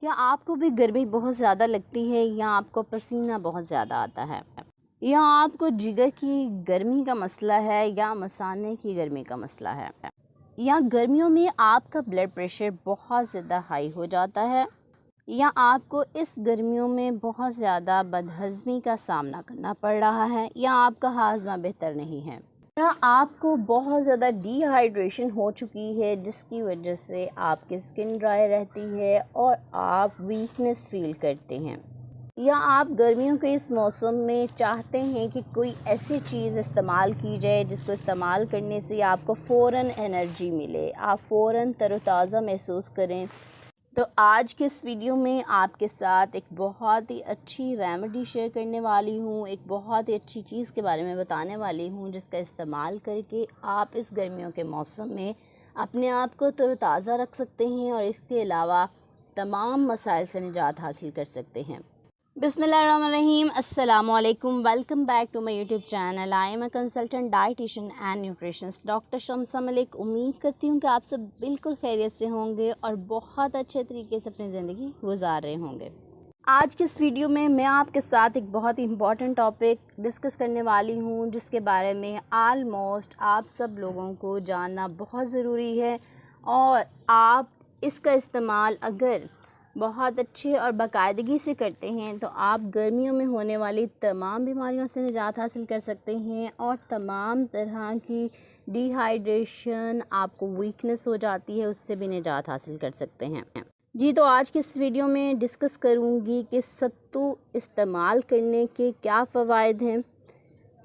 क्या आपको भी गर्मी बहुत ज़्यादा लगती है या आपको पसीना बहुत ज़्यादा आता है, या आपको जिगर की गर्मी का मसला है या मसाने की गर्मी का मसला है, या गर्मियों में आपका ब्लड प्रेशर बहुत ज़्यादा हाई हो जाता है, या आपको इस गर्मियों में बहुत ज़्यादा बदहज़मी का सामना करना पड़ रहा है, या आपका हाजमा बेहतर नहीं है, या आपको बहुत ज़्यादा डिहाइड्रेशन हो चुकी है जिसकी वजह से आपकी स्किन ड्राई रहती है और आप वीकनेस फील करते हैं, या आप गर्मियों के इस मौसम में चाहते हैं कि कोई ऐसी चीज़ इस्तेमाल की जाए जिसको इस्तेमाल करने से आपको फ़ौरन एनर्जी मिले, आप फ़ौरन तरोताज़ा महसूस करें। तो आज के इस वीडियो में आपके साथ एक बहुत ही अच्छी रेमेडी शेयर करने वाली हूँ, एक बहुत ही अच्छी चीज़ के बारे में बताने वाली हूँ जिसका इस्तेमाल करके आप इस गर्मियों के मौसम में अपने आप को तरोताज़ा रख सकते हैं और इसके अलावा तमाम मसाइल से निजात हासिल कर सकते हैं। बिस्मिल्लाहिर्रहमानिर्रहीम, अस्सलामुअलैकुम, welcome back to my YouTube channel. I am a consultant dietitian and nutritionist doctor Shamsa Malik. उम्मीद करती हूँ कि आप सब बिल्कुल खैरियत से होंगे और बहुत अच्छे तरीके से अपनी ज़िंदगी गुजार रहे होंगे। आज के इस वीडियो में मैं आपके साथ एक बहुत ही इम्पॉर्टेंट टॉपिक डिस्कस करने वाली हूँ जिसके बारे में आलमोस्ट आप सब लोगों को जानना बहुत ज़रूरी है, और आप इसका इस्तेमाल अगर बहुत अच्छे और बाकायदगी से करते हैं तो आप गर्मियों में होने वाली तमाम बीमारियों से निजात हासिल कर सकते हैं और तमाम तरह की डिहाइड्रेशन, आपको वीकनेस हो जाती है, उससे भी निजात हासिल कर सकते हैं। जी, तो आज की इस वीडियो में डिस्कस करूंगी कि सत्तू इस्तेमाल करने के क्या फ़वाइद हैं।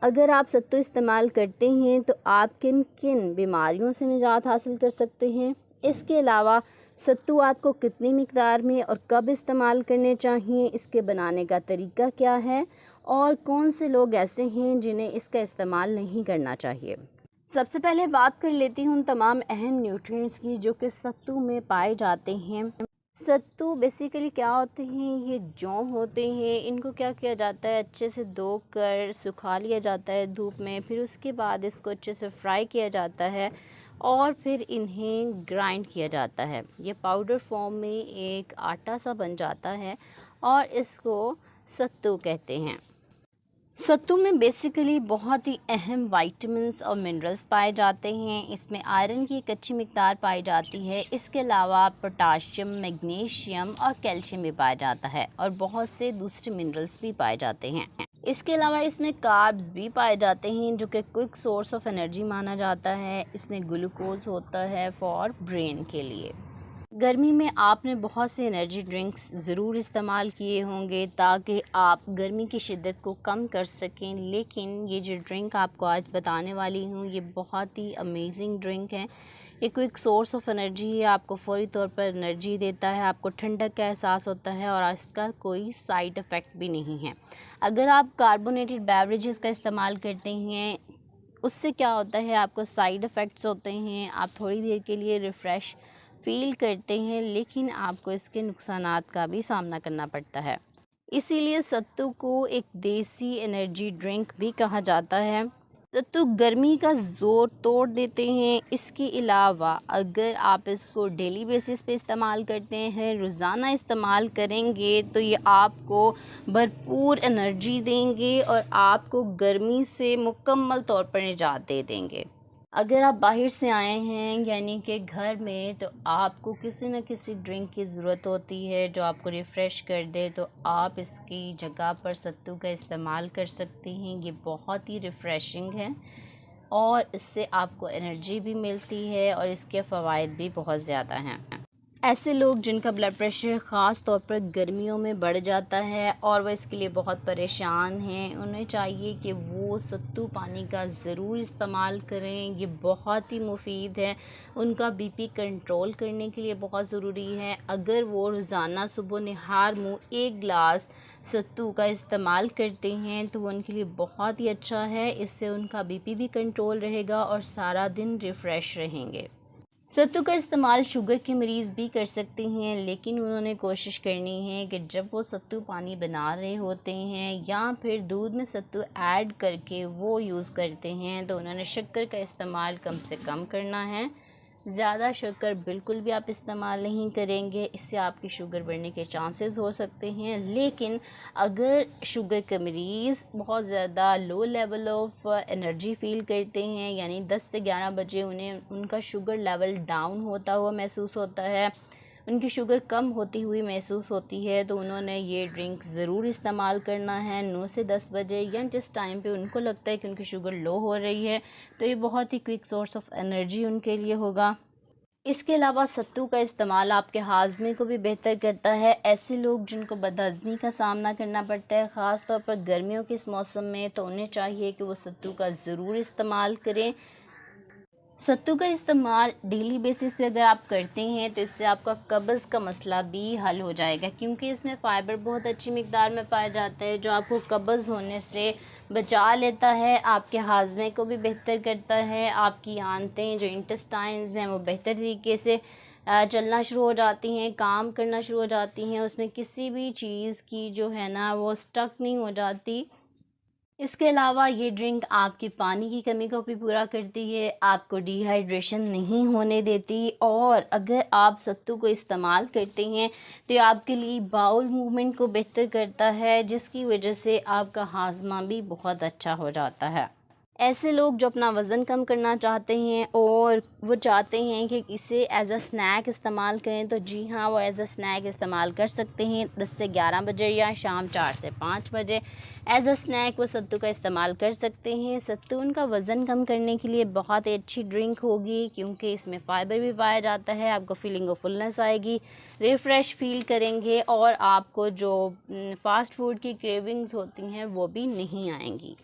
अगर आप सत्तू इस्तेमाल करते हैं तो आप किन किन बीमारियों से निजात हासिल कर सकते हैं। इसके अलावा सत्तू आपको कितनी मिकदार में और कब इस्तेमाल करने चाहिए, इसके बनाने का तरीका क्या है, और कौन से लोग ऐसे हैं जिन्हें इसका इस्तेमाल नहीं करना चाहिए। सबसे पहले बात कर लेती हूँ तमाम अहम न्यूट्रिएंट्स की जो कि सत्तू में पाए जाते हैं। सत्तू बेसिकली क्या होते हैं, ये जौ होते हैं। इनको क्या किया जाता है, अच्छे से धो कर सुखा लिया जाता है धूप में, फिर उसके बाद इसको अच्छे से फ्राई किया जाता है और फिर इन्हें ग्राइंड किया जाता है। ये पाउडर फॉर्म में एक आटा सा बन जाता है और इसको सत्तू कहते हैं। सत्तू में बेसिकली बहुत ही अहम विटामिन्स और मिनरल्स पाए जाते हैं। इसमें आयरन की एक अच्छी मिकदार पाई जाती है। इसके अलावा पोटाशियम, मैग्नीशियम और कैल्शियम भी पाया जाता है और बहुत से दूसरे मिनरल्स भी पाए जाते हैं। इसके अलावा इसमें कार्ब्स भी पाए जाते हैं जो कि क्विक सोर्स ऑफ एनर्जी माना जाता है। इसमें ग्लूकोज होता है फॉर ब्रेन के लिए। गर्मी में आपने बहुत से एनर्जी ड्रिंक्स ज़रूर इस्तेमाल किए होंगे ताकि आप गर्मी की शिद्दत को कम कर सकें, लेकिन ये जो ड्रिंक आपको आज बताने वाली हूँ ये बहुत ही अमेजिंग ड्रिंक है। ये क्विक सोर्स ऑफ एनर्जी है, आपको फौरी तौर पर एनर्जी देता है, आपको ठंडक का एहसास होता है और इसका कोई साइड इफ़ेक्ट भी नहीं है। अगर आप कार्बोनेटेड बेवरेजेस का इस्तेमाल करते हैं उससे क्या होता है, आपको साइड इफ़ेक्ट्स होते हैं, आप थोड़ी देर के लिए रिफ़्रेश फील करते हैं लेकिन आपको इसके नुकसानात का भी सामना करना पड़ता है। इसीलिए सत्तू को एक देसी एनर्जी ड्रिंक भी कहा जाता है। सत्तू गर्मी का ज़ोर तोड़ देते हैं। इसके अलावा अगर आप इसको डेली बेसिस पे इस्तेमाल करते हैं, रोज़ाना इस्तेमाल करेंगे तो ये आपको भरपूर एनर्जी देंगे और आपको गर्मी से मुकम्मल तौर पर निजात दे देंगे। अगर आप बाहर से आए हैं यानी कि घर में, तो आपको किसी न किसी ड्रिंक की ज़रूरत होती है जो आपको रिफ़्रेश कर दे, तो आप इसकी जगह पर सत्तू का इस्तेमाल कर सकते हैं। ये बहुत ही रिफ़्रेशिंग है और इससे आपको एनर्जी भी मिलती है और इसके फ़वाइद भी बहुत ज़्यादा हैं। ऐसे लोग जिनका ब्लड प्रेशर ख़ास तौर पर गर्मियों में बढ़ जाता है और वह इसके लिए बहुत परेशान हैं, उन्हें चाहिए कि वो सत्तू पानी का ज़रूर इस्तेमाल करें। ये बहुत ही मुफीद है, उनका बीपी कंट्रोल करने के लिए बहुत ज़रूरी है। अगर वो रोज़ाना सुबह निहार मुँह 1 गिलास सत्तू का इस्तेमाल करते हैं तो वो उनके लिए बहुत ही अच्छा है। इससे उनका बीपी भी कंट्रोल रहेगा और सारा दिन रिफ़्रेश रहेंगे। सत्तू का इस्तेमाल शुगर के मरीज़ भी कर सकते हैं, लेकिन उन्होंने कोशिश करनी है कि जब वो सत्तू पानी बना रहे होते हैं या फिर दूध में सत्तू ऐड करके वो यूज़ करते हैं तो उन्होंने शक्कर का इस्तेमाल कम से कम करना है। ज़्यादा शक्कर बिल्कुल भी आप इस्तेमाल नहीं करेंगे, इससे आपकी शुगर बढ़ने के चांसेस हो सकते हैं। लेकिन अगर शुगर के मरीज़ बहुत ज़्यादा low level of energy feel करते हैं, यानी 10 से 11 बजे उन्हें उनका शुगर लेवल डाउन होता हुआ महसूस होता है, उनकी शुगर कम होती हुई महसूस होती है, तो उन्होंने ये ड्रिंक ज़रूर इस्तेमाल करना है 9 से 10 बजे, या जिस टाइम पे उनको लगता है कि उनकी शुगर लो हो रही है, तो ये बहुत ही क्विक सोर्स ऑफ एनर्जी उनके लिए होगा। इसके अलावा सत्तू का इस्तेमाल आपके हाज़मे को भी बेहतर करता है। ऐसे लोग जिनको बदहज़मी का सामना करना पड़ता है, ख़ास तौर पर गर्मियों के इस मौसम में, तो उन्हें चाहिए कि वो सत्तू का ज़रूर इस्तेमाल करें। सत्तू का इस्तेमाल डेली बेसिस पे अगर आप करते हैं तो इससे आपका कब्ज़ का मसला भी हल हो जाएगा, क्योंकि इसमें फ़ाइबर बहुत अच्छी मिकदार में पाया जाता है, जो आपको कब्ज़ होने से बचा लेता है, आपके हाज़मे को भी बेहतर करता है, आपकी आंतें जो इंटेस्टाइन्स हैं वो बेहतर तरीके से चलना शुरू हो जाती हैं, काम करना शुरू हो जाती हैं, उसमें किसी भी चीज़ की जो है ना वो स्टक नहीं हो जाती। इसके अलावा ये ड्रिंक आपकी पानी की कमी को भी पूरा करती है, आपको डिहाइड्रेशन नहीं होने देती, और अगर आप सत्तू को इस्तेमाल करते हैं तो ये आपके लिए बाउल मूवमेंट को बेहतर करता है, जिसकी वजह से आपका हाजमा भी बहुत अच्छा हो जाता है। ऐसे लोग जो अपना वज़न कम करना चाहते हैं और वो चाहते हैं कि इसे एज़ अ स्नैक इस्तेमाल करें, तो जी हाँ, वो एज़ अ स्नैक इस्तेमाल कर सकते हैं 10 से 11 बजे या शाम 4 से 5 बजे। एज़ अ स्नैक वो सत्तू का इस्तेमाल कर सकते हैं। सत्तू उनका वज़न कम करने के लिए बहुत ही अच्छी ड्रिंक होगी, क्योंकि इसमें फ़ाइबर भी पाया जाता है, आपको फीलिंग ऑफ फुलनेस आएगी, रिफ़्रेश फ़ील करेंगे, और आपको जो फ़ास्ट फूड की क्रेविंग्स होती हैं वो भी नहीं आएंगी।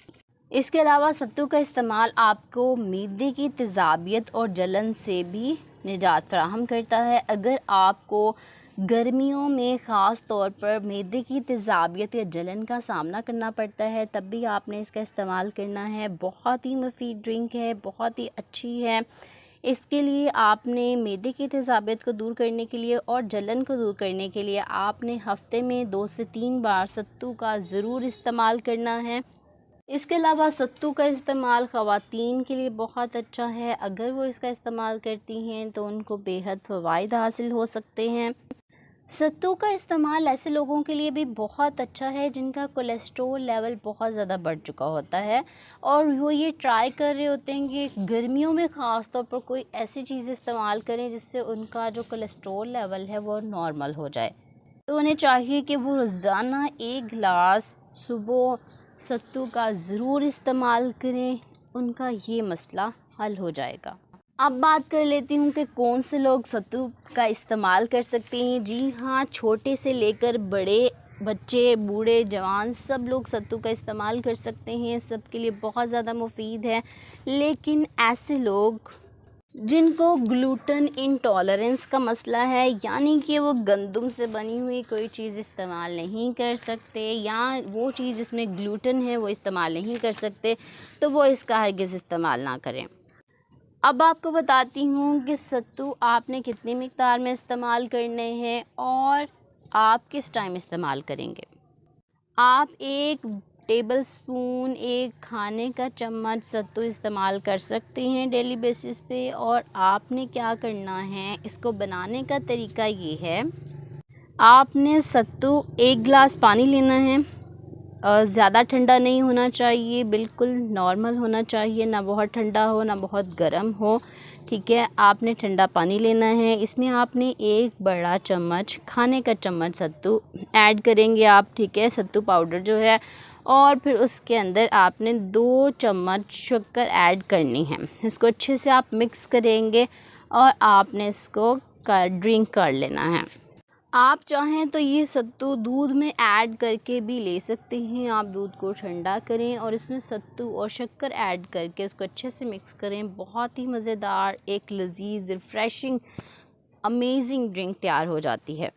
इसके अलावा सत्तू का इस्तेमाल आपको मैदे की तेज़ाबियत और जलन से भी निजात फ़राहम करता है। अगर आपको गर्मियों में ख़ास तौर पर मैदे की तेज़ाबियत या जलन का सामना करना पड़ता है, तब भी आपने इसका इस्तेमाल करना है। बहुत ही मुफीद ड्रिंक है, बहुत ही अच्छी है। इसके लिए आपने मैदे की तेज़ाबियत को दूर करने के लिए और जलन को दूर करने के लिए आपने हफ़्ते में 2 से 3 बार सत्तू का ज़रूर इस्तेमाल करना है। इसके अलावा सत्तू का इस्तेमाल ख़वातीन के लिए बहुत अच्छा है। अगर वो इसका इस्तेमाल करती हैं तो उनको बेहद फ़वाइद हासिल हो सकते हैं। सत्तू का इस्तेमाल ऐसे लोगों के लिए भी बहुत अच्छा है जिनका कोलेस्ट्रॉल लेवल बहुत ज़्यादा बढ़ चुका होता है, और वो ये ट्राई कर रहे होते हैं कि गर्मियों में ख़ास तौर पर कोई ऐसी चीज़ इस्तेमाल करें जिससे उनका जो कोलेस्ट्रॉल लेवल है वो नॉर्मल हो जाए। तो उन्हें चाहिए कि वो रोज़ाना 1 गिलास सुबह सत्तू का ज़रूर इस्तेमाल करें, उनका ये मसला हल हो जाएगा। अब बात कर लेती हूँ कि कौन से लोग सत्तू का इस्तेमाल कर सकते हैं। जी हाँ, छोटे से लेकर बड़े बच्चे, बूढ़े, जवान सब लोग सत्तू का इस्तेमाल कर सकते हैं, सबके लिए बहुत ज़्यादा मुफीद है। लेकिन ऐसे लोग जिनको ग्लूटेन इंटॉलरेंस का मसला है, यानी कि वो गंदम से बनी हुई कोई चीज़ इस्तेमाल नहीं कर सकते, या वो चीज़ जिसमें ग्लूटेन है वो इस्तेमाल नहीं कर सकते, तो वो इसका हरगिज़ इस्तेमाल ना करें। अब आपको बताती हूँ कि सत्तू आपने कितनी मिक़दार में इस्तेमाल करने हैं और आप किस टाइम इस्तेमाल करेंगे। आप 1 टेबल स्पून, 1 खाने का चम्मच सत्तू इस्तेमाल कर सकते हैं डेली बेसिस पे। और आपने क्या करना है, इसको बनाने का तरीका ये है, आपने सत्तू 1 गिलास पानी लेना है, ज़्यादा ठंडा नहीं होना चाहिए, बिल्कुल नॉर्मल होना चाहिए, ना बहुत ठंडा हो ना बहुत गर्म हो, ठीक है। आपने ठंडा पानी लेना है, इसमें आपने 1 बड़ा चम्मच खाने का चम्मच सत्तू ऐड करेंगे आप, ठीक है, सत्तू पाउडर जो है। और फिर उसके अंदर आपने 2 चम्मच शक्कर ऐड करनी है। इसको अच्छे से आप मिक्स करेंगे और आपने इसको ड्रिंक कर लेना है। आप चाहें तो ये सत्तू दूध में ऐड करके भी ले सकते हैं। आप दूध को ठंडा करें और इसमें सत्तू और शक्कर ऐड करके इसको अच्छे से मिक्स करें। बहुत ही मज़ेदार, एक लजीज, रिफ़्रेशिंग, अमेजिंग ड्रिंक तैयार हो जाती है।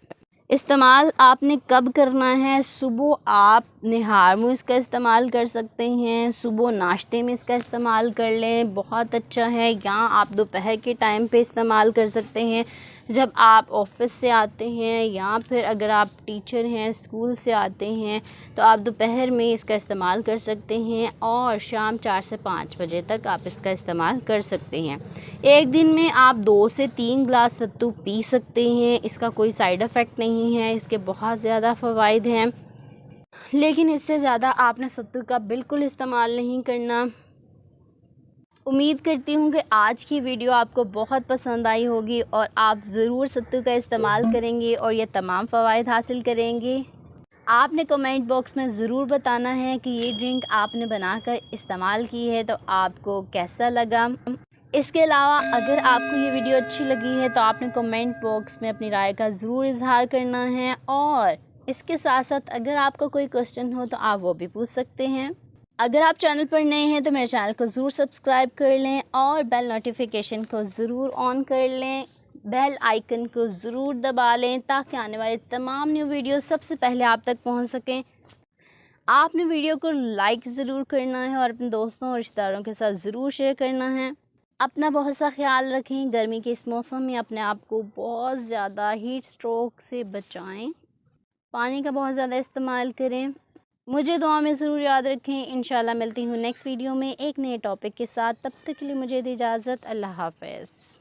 इस्तेमाल आपने कब करना है, सुबह आप निहार में इसका इस्तेमाल कर सकते हैं, सुबह नाश्ते में इसका इस्तेमाल कर लें, बहुत अच्छा है। या आप दोपहर के टाइम पे इस्तेमाल कर सकते हैं, जब आप ऑफिस से आते हैं या फिर अगर आप टीचर हैं स्कूल से आते हैं तो आप दोपहर में इसका इस्तेमाल कर सकते हैं और शाम 4 से 5 बजे तक आप इसका इस्तेमाल कर सकते हैं। एक दिन में आप 2 से 3 ग्लास सत्तू पी सकते हैं। इसका कोई साइड इफ़ेक्ट नहीं है, इसके बहुत ज़्यादा फ़वाइद हैं, लेकिन इससे ज़्यादा आपने सत्तू का बिल्कुल इस्तेमाल नहीं करना। उम्मीद करती हूँ कि आज की वीडियो आपको बहुत पसंद आई होगी और आप ज़रूर सत्तू का इस्तेमाल करेंगे और ये तमाम फ़वाइद हासिल करेंगे। आपने कमेंट बॉक्स में ज़रूर बताना है कि ये ड्रिंक आपने बनाकर इस्तेमाल की है तो आपको कैसा लगा। इसके अलावा अगर आपको ये वीडियो अच्छी लगी है तो आपने कमेंट बॉक्स में अपनी राय का ज़रूर इजहार करना है और इसके साथ साथ अगर आपका कोई क्वेश्चन हो तो आप वो भी पूछ सकते हैं। अगर आप चैनल पर नए हैं तो मेरे चैनल को ज़रूर सब्सक्राइब कर लें और बेल नोटिफिकेशन को ज़रूर ऑन कर लें, बेल आइकन को ज़रूर दबा लें ताकि आने वाले तमाम न्यू वीडियो सबसे पहले आप तक पहुंच सकें। आपने वीडियो को लाइक ज़रूर करना है और अपने दोस्तों और रिश्तेदारों के साथ ज़रूर शेयर करना है। अपना बहुत सा ख्याल रखें। गर्मी के इस मौसम में अपने आप को बहुत ज़्यादा हीट स्ट्रोक से बचाएं। पानी का बहुत ज़्यादा इस्तेमाल करें। मुझे दुआ में ज़रूर याद रखें। इंशाल्लाह मिलती हूँ नेक्स्ट वीडियो में एक नए टॉपिक के साथ। तब तक के लिए मुझे दी इजाज़त। अल्लाह हाफ़िज़।